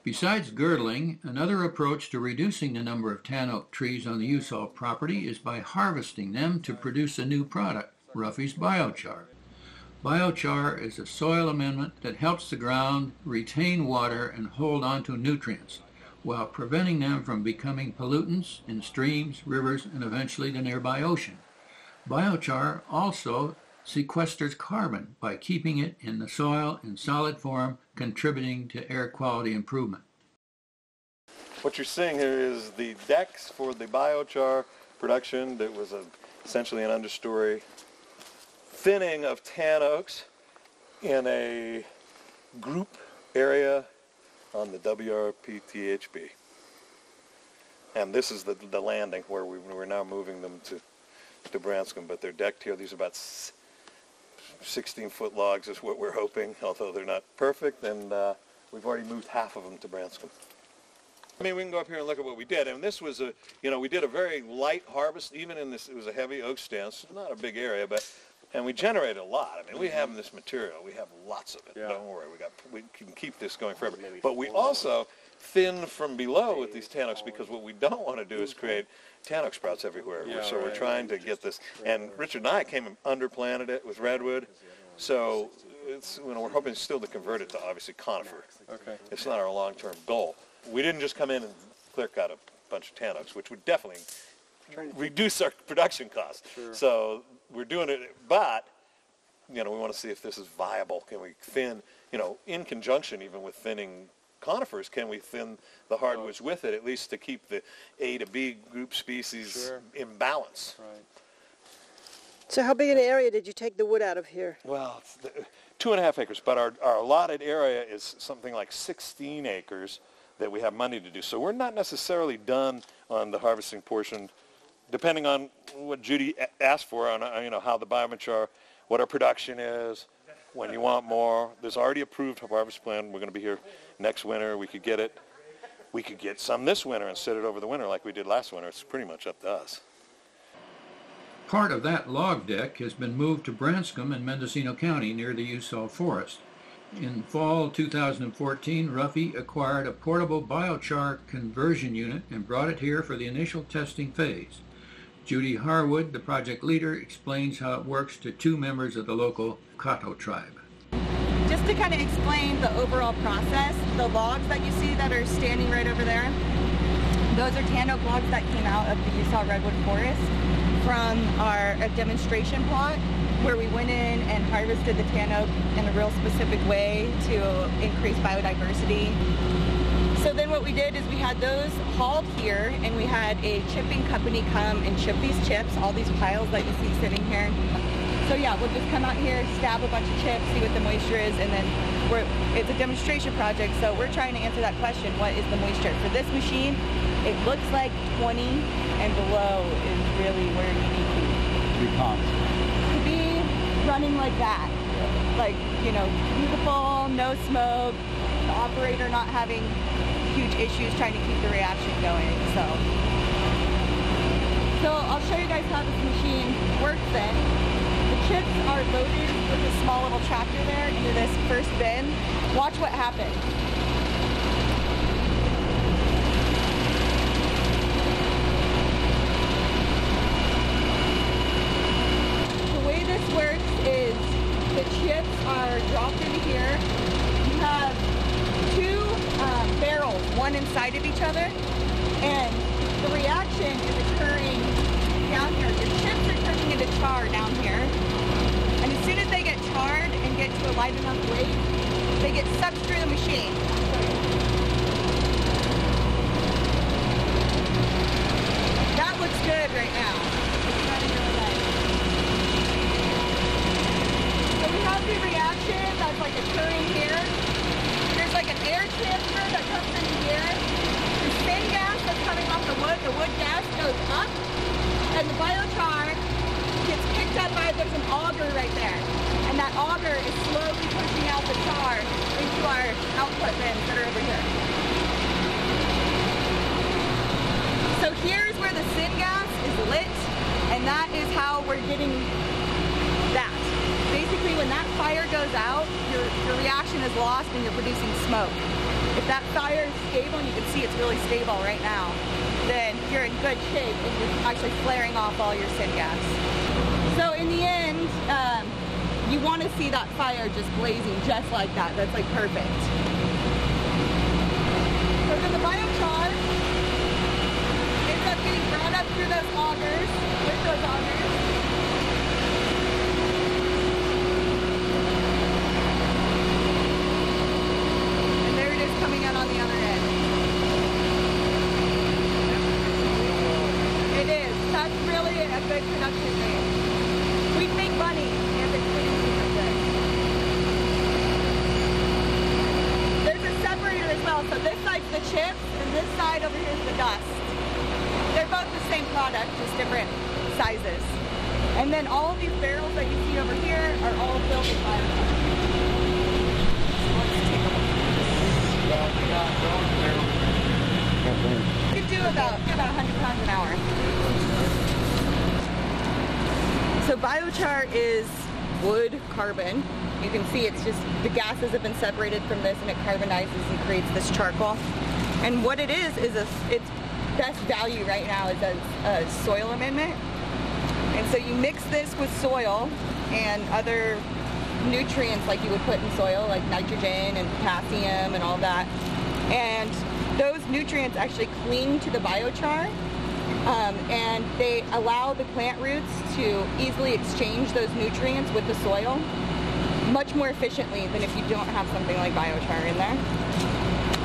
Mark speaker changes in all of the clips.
Speaker 1: Besides girdling, another approach to reducing the number of tan oak trees on the Usal property is by harvesting them to produce a new product, Ruffy's Biochar. Biochar is a soil amendment that helps the ground retain water and hold on to nutrients, while preventing them from becoming pollutants in streams, rivers, and eventually the nearby ocean. Biochar also sequesters carbon by keeping it in the soil in solid form, contributing to air quality improvement.
Speaker 2: What you're seeing here is the decks for the biochar production. That was essentially an understory thinning of tan oaks in a group area on the WRPTHB. And this is the landing where we're now moving them to Branscombe, but they're decked here. These are about 16-foot logs is what we're hoping, although they're not perfect, and we've already moved half of them to Branscombe. I mean, we can go up here and look at what we did, and this was we did a very light harvest, even in this, it was a heavy oak stance, not a big area, and we generated a lot. I mean, we have this material, we have lots of it, yeah. Don't worry, we can keep this going forever. But we also thin from below with these tan oaks, because what we don't want to do is create tan oak sprouts everywhere. Yeah, so we're trying to get this, and Richard and I came and underplanted it with Redwood, so it's, we're hoping still to convert it to obviously conifer. Okay. It's not our long-term goal. We didn't just come in and clear cut a bunch of tan oaks, which would definitely reduce our production costs. Sure. So we're doing it, but we want to see if this is viable. Can we thin, in conjunction even with thinning conifers, can we thin the hardwoods with it, at least to keep the A to B group species in balance? Right.
Speaker 3: So how big an area did you take the wood out of here?
Speaker 2: Well, it's 2.5 acres, but our allotted area is something like 16 acres that we have money to do. So we're not necessarily done on the harvesting portion, depending on what Judy asked for on how the biochar, what our production is, when you want more. There's already approved harvest plan. We're going to be here next winter. We could get it. We could get some this winter and set it over the winter like we did last winter. It's pretty much up to us.
Speaker 1: Part of that log deck has been moved to Branscombe in Mendocino County near the Usal Forest. In fall 2014, Ruffy acquired a portable biochar conversion unit and brought it here for the initial testing phase. Judy Harwood, the project leader, explains how it works to two members of the local Kato tribe.
Speaker 4: Just to kind of explain the overall process, the logs that you see that are standing right over there, those are tan oak logs that came out of the Usal Redwood Forest from our demonstration plot, where we went in and harvested the tan oak in a real specific way to increase biodiversity. So then what we did is we had those hauled here, and we had a chipping company come and chip these chips, all these piles that you see sitting here. So yeah, we'll just come out here, stab a bunch of chips, see what the moisture is, and then it's a demonstration project, so we're trying to answer that question, what is the moisture? For this machine, it looks like 20 and below is really where you need to be. To be running like that. Like, beautiful, no smoke, the operator not having huge issues trying to keep the reaction going. So I'll show you guys how this machine works then. The chips are loaded with a small little tractor there into this first bin. Watch what happens. The way this works is the chips are dropped into here. You have two barrels, one inside of each other, and the reaction is occurring down here. Your chips are turning into char down here, and as soon as they get charred and get to a light enough weight, they get sucked through the machine. That looks good right now. It's running really nice. So we have the reaction that's like occurring here. There's like an air transfer that comes into here. The same gas that's coming off the wood gas goes up, and the biochar gets picked up by, there's an auger right there. And that auger is slowly pushing out the char into our output bins that are over here. So here's where the syngas is lit, and that is how we're getting that. Basically, when that fire goes out, your reaction is lost and you're producing smoke. If that fire is stable, and you can see it's really stable right now, then you're in good shape and you're actually flaring off all your syngas. So in the end, you want to see that fire just blazing just like that. That's like perfect. So then the biochar ends up getting brought up through those augers, with those augers. And there it is coming out on the other end. It is. That's really a good production rate. We'd make money if it's producing like this. There's a separator as well. So this side's the chips, and this side over here is the dust. They're both the same product, just different sizes. And then all of these barrels that you see over here are all filled with biochar. You can do about 100 pounds an hour. So biochar is wood carbon. You can see it's just the gases have been separated from this, and it carbonizes and creates this charcoal. And what it is its best value right now is a soil amendment. And so you mix this with soil and other nutrients like you would put in soil, like nitrogen and potassium and all that. And those nutrients actually cling to the biochar, and they allow the plant roots to easily exchange those nutrients with the soil much more efficiently than if you don't have something like biochar in there.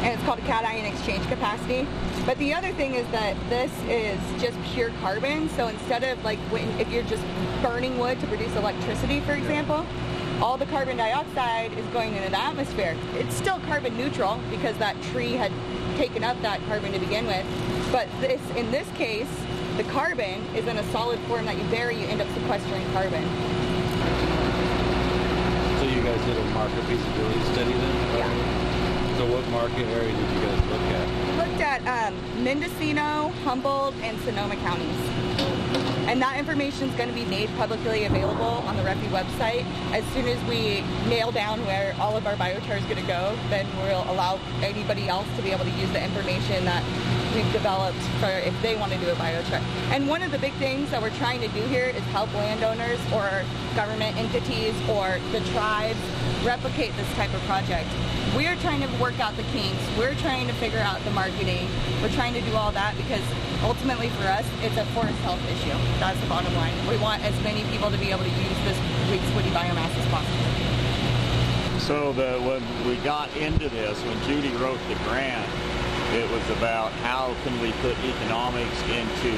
Speaker 4: And it's called a cation exchange capacity. But the other thing is that this is just pure carbon. So instead of like if you're just burning wood to produce electricity, for example, all the carbon dioxide is going into the atmosphere. It's still carbon neutral because that tree had taken up that carbon to begin with. But in this case, the carbon is in a solid form that you bury, you end up sequestering carbon.
Speaker 5: So you guys did a market feasibility study then?
Speaker 4: Yeah.
Speaker 5: So what market area did you guys look at?
Speaker 4: We looked at Mendocino, Humboldt, and Sonoma counties. And that information is going to be made publicly available on the REFI website. As soon as we nail down where all of our biochar is going to go, then we'll allow anybody else to be able to use the information that we've developed for if they want to do a biochar. And one of the big things that we're trying to do here is help landowners or government entities or the tribes replicate this type of project. We're trying to work out the kinks. We're trying to figure out the marketing. We're trying to do all that because ultimately for us, it's a forest health issue. That's the bottom line. We want as many people to be able to use this week's woody biomass as possible.
Speaker 6: So when we got into this, when Judy wrote the grant, it was about how can we put economics into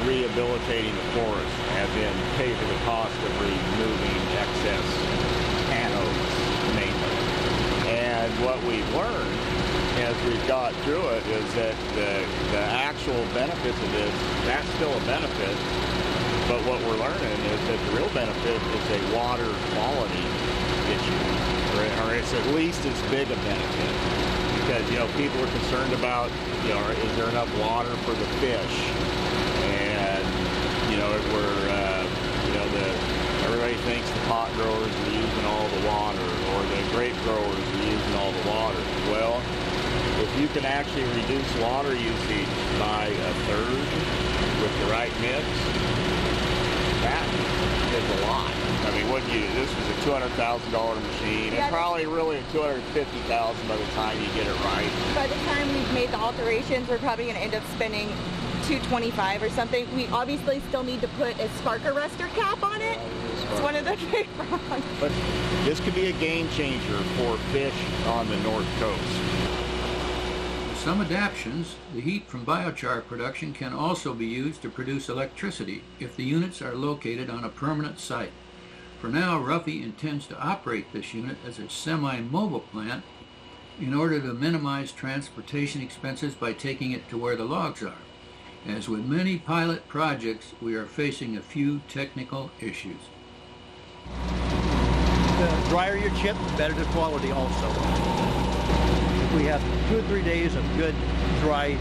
Speaker 6: rehabilitating the forest, as in pay for the cost of removing excess anodes mainly. And what we've learned as we've got through it is that the actual benefits of this, that's still a benefit, but what we're learning is that the real benefit is a water quality issue, or it's at least as big a benefit. Because, people are concerned about, is there enough water for the fish? And, everybody thinks the pot growers are using all the water, or the grape growers are using all the water. Well, if you can actually reduce water usage by a third with the right mix, that is a lot. I mean, this was a $200,000 machine, and probably really $250,000 by the time you get it right.
Speaker 4: By the time we've made the alterations, we're probably going to end up spending $225 or something. We obviously still need to put a spark arrestor cap on it. It's one of the big problems.
Speaker 6: But this could be a game changer for fish on the North Coast.
Speaker 1: With some adaptations, the heat from biochar production can also be used to produce electricity if the units are located on a permanent site. For now, REFI intends to operate this unit as a semi-mobile plant in order to minimize transportation expenses by taking it to where the logs are. As with many pilot projects, we are facing a few technical issues.
Speaker 7: The drier your chip, the better the quality also. If we have 2 or 3 days of good dry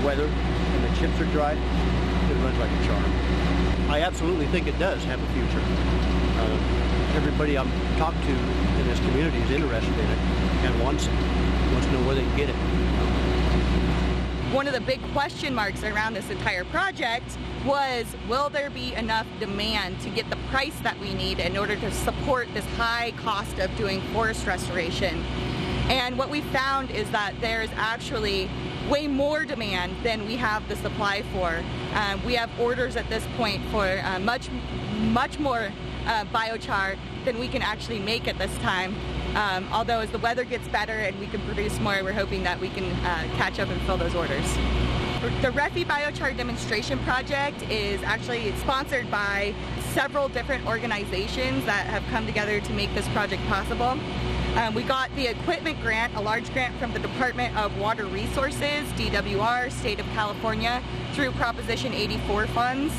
Speaker 7: weather and the chips are dry, it runs like a charm. I absolutely think it does have a future. everybody I've talked to in this community is interested in it and wants to know where they can get it.
Speaker 4: One of the big question marks around this entire project was, will there be enough demand to get the price that we need in order to support this high cost of doing forest restoration? And what we found is that there's actually way more demand than we have the supply for. We have orders at this point for much more biochar than we can actually make at this time. Although as the weather gets better and we can produce more, we're hoping that we can catch up and fill those orders. The Refi Biochar demonstration project is actually sponsored by several different organizations that have come together to make this project possible. We got the equipment grant, a large grant from the Department of Water Resources, DWR, State of California, through Proposition 84 funds.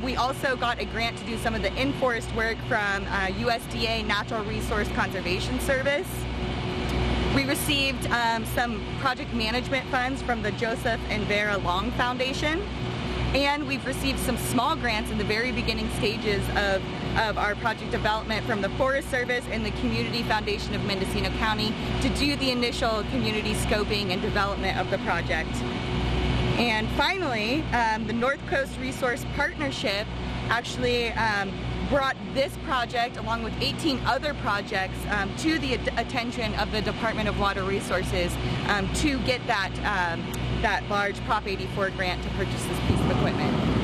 Speaker 4: We also got a grant to do some of the in-forest work from USDA Natural Resource Conservation Service. We received some project management funds from the Joseph and Vera Long Foundation. And we've received some small grants in the very beginning stages of our project development from the Forest Service and the Community Foundation of Mendocino County to do the initial community scoping and development of the project. And finally, the North Coast Resource Partnership actually brought this project along with 18 other projects to the attention of the Department of Water Resources to get that large Prop 84 grant to purchase this piece of equipment.